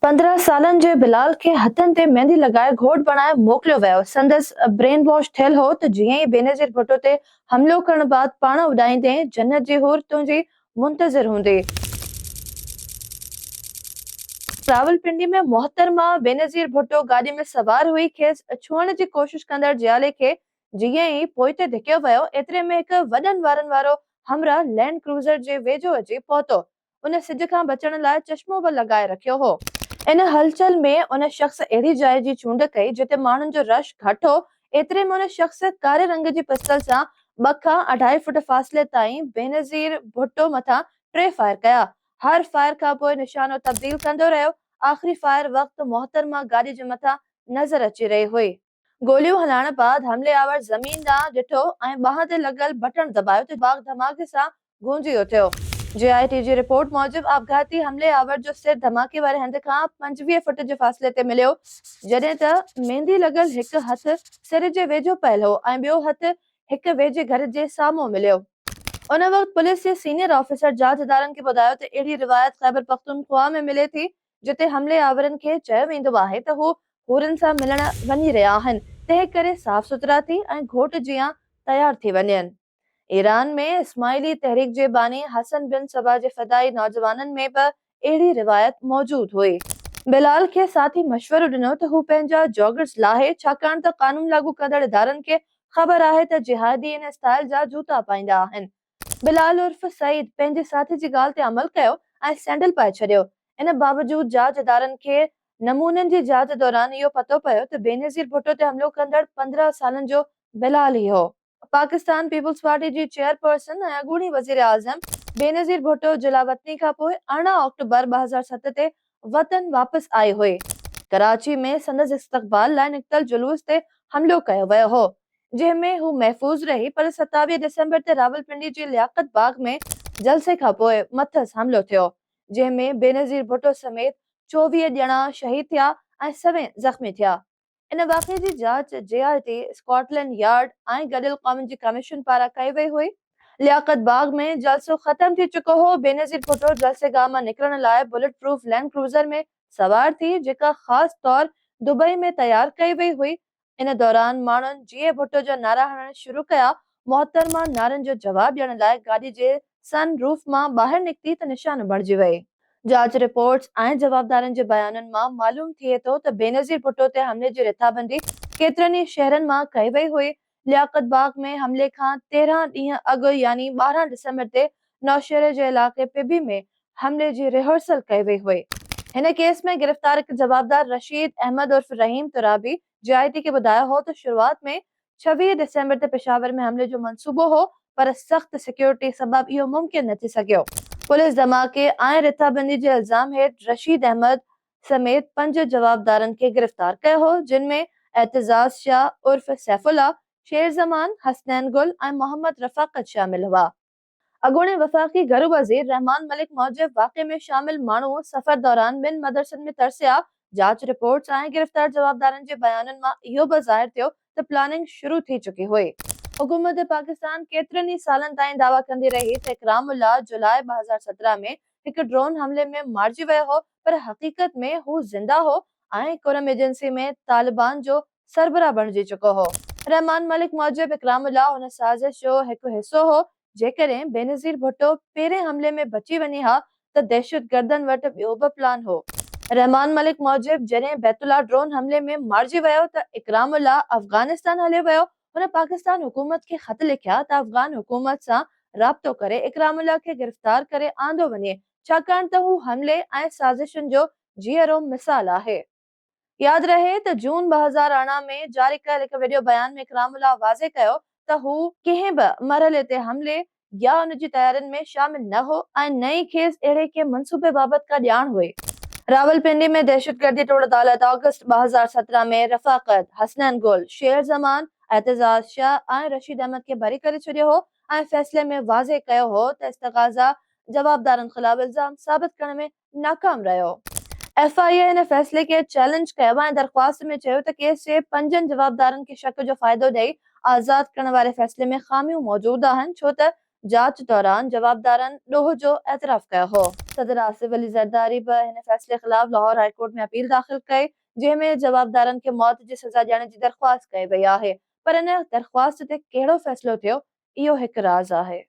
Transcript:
15 सालन जे बिलाल खे हथनि ते मेहंदी लगाए घोट बणाए मोकिलियो वियो। संदसि ब्रेन वॉश थियल हो त जीअं ई बेनज़ीर भुट्टो ते हमलो करण बाद पाण उॾाईंदे जन्नत जी हूर तुंहिंजी मुंतज़िर हूंदी। रावलपिंडी में मोहतरमा बेनज़ीर भुट्टो गाॾी में सवार हुई। खेसि छुअण जी कोशिश कंदड़ जियाले खे जीअं ई पोइते धिकियो वियो, एतिरे में हिकु वॾनि वारनि वारो हमरा लैंड क्रूज़र जे वेझो अची पहुतो। उन सिज खां बचण लाइ चश्मो बि लगाए रखियो हो। इन हलचल में उन शख्स अहिड़ी जाइ जी चूंड कई जिते माण्हुनि जो रश घटि हो। एतिरे में उन शख्स कारे रंग जी पिस्तल सां 2 खां 2.5 फुट फासिले ताईं बेनज़ीर भुट्टो मथां 3 फायर कया। हर फायर खां पोइ निशानो तब्दील कंदो रहियो। आख़िरी फायर वक़्तु मोहतरमा गाॾी जे मथां नज़र अची रही हुई। गोलियूं हलाइण बाद हमलेआवर ज़मीन ॾांहुं ॾिठो ऐं बाहि ते लॻल बटण दॿायो त बाग धमाके सां गूंजी उथियो। JIT जी रिपोर्ट मूजिब आपघाती हमलेआवर जो सिर धमाके वारे हंध खां 25 फुट जे फासिले ते मिलियो, जॾहिं त मेहंदी लॻल हिकु हथ सिर जे वेझो पयल हो ऐं ॿियो हथ हिकु वेझे घर जे साम्हूं मिलियो। उन वक़्तु पुलिस जे सीनियर ऑफिसर जांचदारनि खे ॿुधायो त अहिड़ी रिवायत ख़ैबर पख्तूनख्वा में मिले थी जिते हमलेआवरनि खे चयो वेंदो आहे त हू हूरनि सां मिलण वञी रहिया आहिनि, तंहिं करे साफ़ सुथरा थी ऐं घोट जियां तयार थी वञनि। ईरान में इस्माइली तहरीक जे बानी हसन बिन सबा जे फ़दाई नौजवाननि में बि अहिड़ी रिवायत मौजूद हुई। बिलाल खे साथी मशवरो ॾिनो त हू पंहिंजा जॉगर्स लाहे, छाकाणि त कानून लागू कंदड़ इदारनि खे ख़बर आहे त जिहादी इन स्टाइल जा जूता पाईंदा आहिनि। बिलाल उर्फ सईद पंहिंजे साथी जी ॻाल्हि ते अमल कयो ऐं सैंडल पाए छॾियो। इन बावजूद जांच इदारनि खे नमूननि जी जांच दौरान इहो पतो पियो त बेनज़ीर भुट्टो ते हमलो कंदड़ 15 सालनि जो बिलाल ई हो। पाकिस्तान पीपुल्स पार्टी जी चेयरपर्सन ऐं अॻूणी वज़ीर आज़म बेनज़ीर भुट्टो जुलावतनी खां पोइ 18 अक्टूबर 2007 ते वतन वापसि आई हुई। कराची में संदसि इस्तक़बाल लाइ निकितल जुलूस ते हमलो कयो वियो हो, जंहिंमें हू महफ़ूज़ रही, पर 27 दिसंबर ते रावलपिंडी जी लियाकत बाग में जलसे खां पोइ मथसि हमलो थियो, जंहिंमें बेनज़ीर भुट्टो समेत 24 ॼणा शहीद थिया ऐं 7 ज़ख़्मी थिया। इन वाक़े जी जांच JIT, स्कॉटलैंड यार्ड ऐं गॾियल क़ौमुनि जी कमीशन पारां कई वई हुई। लियाकत बाग में जलसो ख़त्म थी चुको हो। बेनज़ीर भुट्टो जलसेगाह मां निकिरण लाइ बुलेट प्रूफ लैंड क्रूज़र में सवार थी, जेका ख़ासि तौर दुबई में तयार कई वई हुई। इन दौरान माण्हुनि जीए भुट्टो जा नारा हणण शुरू कया। मोहतरमा नारनि जो जवाब ॾियण लाइ गाॾी जे सन रूफ मां ॿाहिरि निकिती त निशान बणिजी वई। जांच रिपोर्ट्स ऐं जवाबदारनि जे बयाननि मां मालूम थिए थो त बेनज़ीर भुट्टो ते हमले जी रिथाबंदी केतिरनि ई शहरनि मां कई वई हुई। लियाकत बाग में हमले खां 13 ॾींहं अॻु यानी 12 दिसंबर ते नौशहरे जे इलाइक़े पिबी में हमले जी रिहर्सल कई वई हुई। हिन केस में गिरफ़्तार हिकु जवाबदार रशीद अहमद उर्फ रहीम तुराबी JIT खे ॿुधायो हो त शुरूआत में 26 दिसंबर ते पेशावर में हमले जो मंसूबो हो, पर सख़्त सिक्योरिटी सबबि इहो मुमकिन न थी सघियो। पुलिस धमाके ऐं रिथाबंदी जे इल्ज़ाम हेठि रशीद अहमद समेत 5 जवाबदारनि खे गिरफ़्तार कयो हो, जिन में एतजाज़ शाह उर्फ सैफुल्ला, शेर ज़मान, हसनैन गुल ऐं मोहम्मद रफ़ाकत शामिल हुआ। अॻूणे वफ़ाक़ी घरू वज़ीर रहमान मलिक मूजिब वाक़े में शामिल माण्हू सफ़र दौरान ॿिनि मदरसनि में तरसिया। जांच रिपोर्ट्स ऐं गिरफ़्तार जवाबदारनि जे बयाननि मां इहो बि ज़ाहिर थियो त प्लानिंग शुरू थी चुकी हुई। हुकूमत पाकिस्तान केतिरनि ई सालनि ताईं दावा कंदी रही त इकरामुल्लाह जुलाई 2017 में हिकु ड्रोन हमले में मारिजी वियो हो, पर हक़ीक़त में हू ज़िंदा हो ऐं कुरम एजेंसी में तालिबान जो सरबराह बणिजी चुको हो। रहमान मलिक मूजिब इकरामुल्लाह हुन साज़िश जो हिकु हिसो हो। जेकॾहिं बेनज़ीर भुट्टो पहिरें हमले में बची वञे हा त दहशतगर्दनि वटि ॿियो बि प्लान हो। रहमान मलिक मूजिब जॾहिं बैतुल्ला ड्रोन हमले में मारिजी वियो त इकरामुल्लाह अफ़गानिस्तान हलियो वियो। हुन पाकिस्तान हुकूमत खे ख़त लिखिया त अफ़गान हुकूमत सां राब्तो करे इकरामुल्लाह खे गिरफ़्तार करे आंदो वञे, छाकाणि त हू हमले ऐं साज़िशुनि जो जीअरो मिसाल आहे। यादि रहे त जून 2018 में जारी कयल हिकु वीडियो बयान में इकरामुल्लाह वाज़े कयो त हू कंहिं बि मरहले ते हमले या उन जी तयारियुनि में शामिल न हो ऐं न ई खेसि अहिड़े के मंसूबे बाबति का ॼाण हुई। रावलपिंडी में दहशतगर्दी टोड़ अदालत अगस्त 2017 में रफ़ाकत, हसनैन गुल, शेर ज़मान, एतजाज़ शाह ऐं रशीद अहमद खे बरी करे छॾियो हो ऐं फ़ैसिले में वाज़े कयो हो त इस्तग़ाज़ा जवाबदारनि ख़िलाफ़ इल्ज़ाम साबित करण में नाकाम रहियो। FIA हिन फ़ैसिले खे चैलेंज कयो ऐं दरख़्वास्त में चयो त केस जे 5 जवाबदारनि खे शक जो फ़ाइदो ॾेई आज़ाद करण वारे फ़ैसिले में ख़ामियूं मौजूद आहिनि, छो त जांच दौरान जवाबदारनि ॾोह जो एतराफ़ कयो हो। सदर आसिफ अली ज़रदारी बि हिन फ़ैसिले ख़िलाफ़ लाहौर हाई कोर्ट में अपील दाख़िल कई, जंहिंमें जवाबदारनि खे मौत जी सज़ा ॾियण जी दरख़्वास्त कई वई आहे। पर इन दरख़्वास्त ते कहिड़ो फ़ैसिलो थियो, इहो हिकु राज़ आहे।